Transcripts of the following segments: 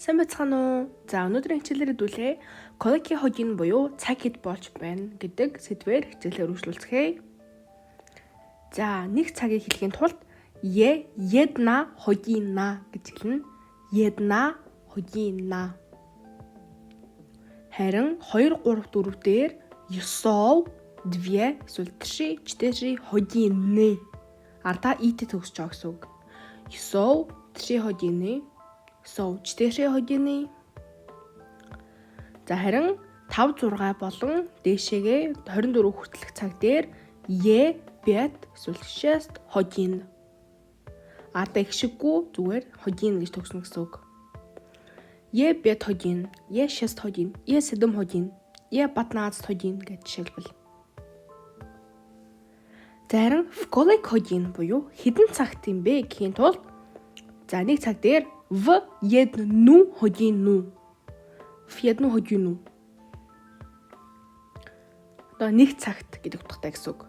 Сайн байцгаана уу? За өнөөдрийн хичээлээр хэдүүлээ коллегийн хогийн буюу цаг хэд болж байна гэдэг сэдвээр хичээлээ үргэлжлүүлцгээе. За нэг цагийг хэлхийн тулд една hodina гэж хэлнэ. Една hodina. Харин 2 3 4 дээр ёсов, две, эсвэл три, четыре hodины ардаа итэй төгсөж байгаа гэсэн үг. Ёсов, три hodины, ёсов, четыре hodины. За харин 5 6 болон дээшээгээ 24 хүртэлх цаг дээр пять эсвэл шест hodin. Ардаа ихшиггүй зүгээр hodin гэж төгснө гэсэн үг. Пять hodin, шест hodin, седем hodin, 15 hodin гэж жишээлбэл. Зарим сколик hodin буюу хэдэн цагт юм бэ гэхийн тулд за нэг цаг дээр в одну hodину. В одну hodину. Одоо нэг цагт гэдэг утгатай гэсэн үг.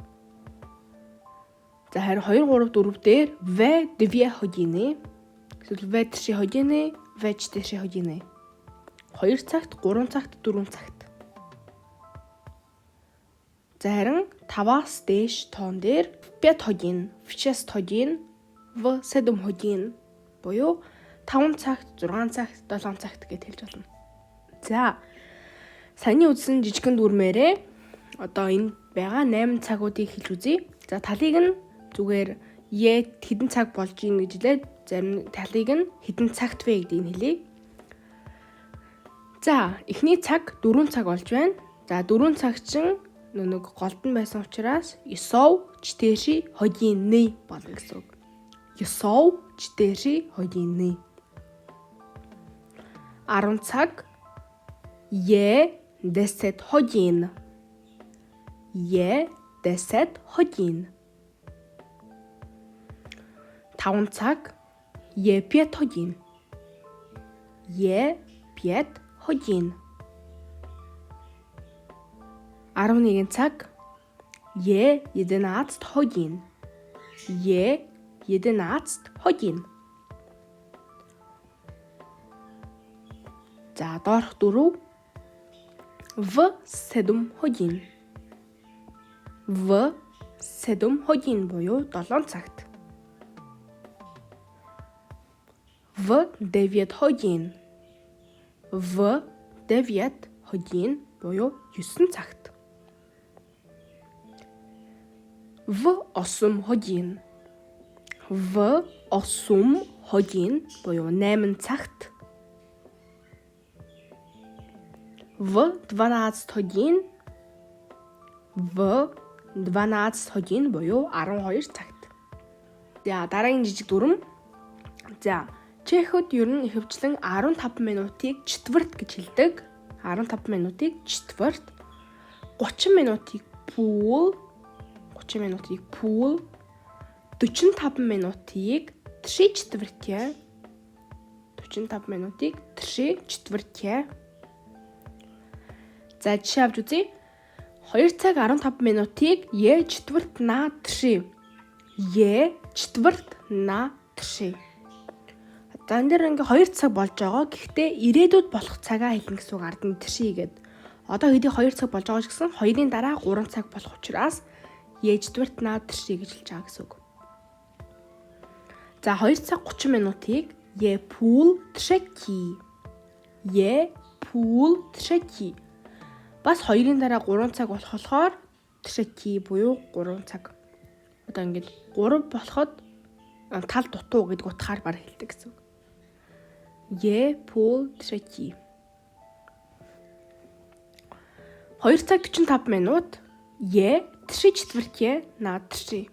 За харин 2 3 4 дээр в две hodины, эсвэл в три hodины, в четыре hodины. 2 цагт, 3 цагт, 4 цагт. За харин 5-аас дээш тоон дээр 5 hodin, в шест hodin, в седем hodin буюу 5 цагт, 6 цагт, 7 цагт гэж хэлж болно. За саяны үзсэн жижигхэн дүрмээрээ одоо энэ байгаа 8 цагуудыг хэлж үзье. За талыг нь зүгээр хэдэн цаг болж ийн гэж хэлээд зарим талыг нь хэдэн цагт вэ гэдгийг хэлье. За эхний цаг 4 цаг болж байна. За 4 цаг чинь нэг голдон байсан учраас ёсов, четыре hodины болно гэсэн үг. Ёсов, четыре hodины. 10 цаг десять hodin. Десять hodin. 5 цаг пять hodin. Пять hodin. 11 цаг единадцать hodin. Единадцать hodin. За доорх 4 в седем hodin. В седем hodin буюу 7 цагт. В девять hodin. В девять hodin буюу 9 цагт. В осем hodin. В осем hodin буюу 8 цагт. В 12 hodin. В 12 hodin буюу 12 цагт. За дараагийн жижиг дүрм. За чехүүд ер нь ихэвчлэн 15 минутыг четверть гэж хэлдэг. 15 минутыг четверть. 30 минутыг пул. 30 минутыг пул. 45 минутыг три четвертья. 45 минутыг три четвертья. За жишээ авч үзье. 2 цаг 15 минутыг четверть на три. Четверть на три. За энэ дэр ингээ 2 цаг болж байгаа. Гэхдээ ирээдүйд болох цагаа хэлнэ гэсэн үг ард нь три гээд. Одоо хэдий 2 цаг болж байгаа ч гэсэн 2-ын дараа 3 цаг болох учраас четверть на три гэж хэлж байгаа гэсэн үг. За 2 цаг 30 минутыг пул третий. Пул третий. Бас 2-ын дараа 3 цаг болохоор третий буюу 3 цаг. Одоо ингээд 3 болоход тал дутуу гэдэг утгаар баг хэлдэг гэсэн үг. Пул третий. 2 цаг 45 минут. Три четвертья на три.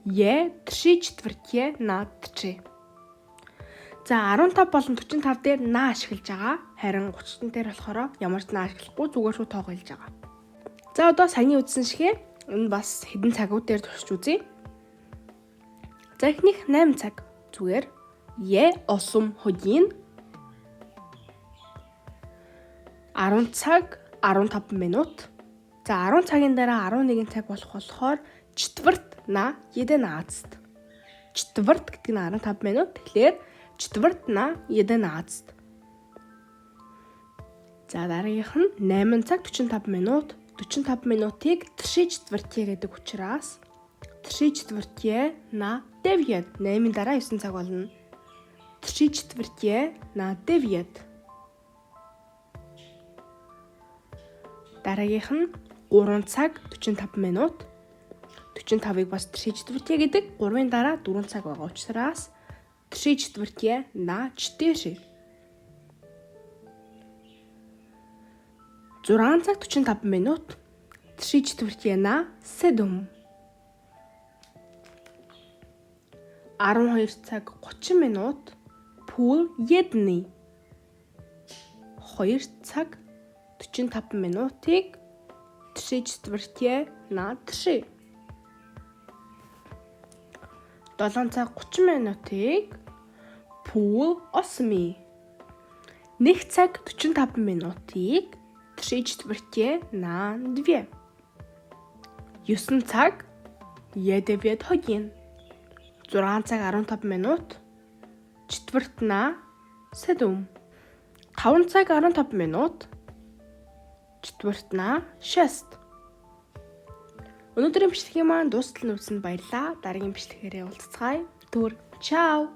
Три четвертья на три. За 15 болон 45 дээр на ашиглаж байгаа. Харин 30 дээр болохоор ямар ч на ашиглахгүй зүгээр шууд тоогоо хэлж байгаа. За одоо саяны үзсэн шигээ энэ бас хэдэн цагууд дээр туршиж үзье. За эхнийх 8 цаг зүгээр осем hodin. 10 цаг 15 минут. За 10 цагийн дараа 11 цаг болохоор четверть на единадцать. Четверть гэдэг нь 15 минут. Тэгэхээр четвърт на 11. За дараагийнх нь 8 цаг 45 минут. 45 минутыг 3/4 гэдэг учраас 3/4 на 9. 8-ын дараа 9 цаг болно. 3/4 на 9. Дараагийнх нь 3 цаг 45 минут. 45-ыг бас 3/4 гэдэг. 3-ын дараа 4 цаг байгаа учраас 3/4 на 4. 6 цаг 45 минут. 3/4 на 7. 12 цаг 30 минут. Пол 1. 2 цаг 45 минутыг 3/4 на 3. 7 цаг 30 минутыг пол 8. 1 цаг 45 минутыг 3/4 на 2. 9 цаг 9 хогийн. 6 цаг 15 минут. Четвърт на 7. 5 цаг 15 минут. Четвърт на 6. Өнөөдрийн бичлэгийн маань дуустал нь үзсэнд баярлалаа. Дараагийн бичлэгээрээ уулзцгаая. Түр. Чао.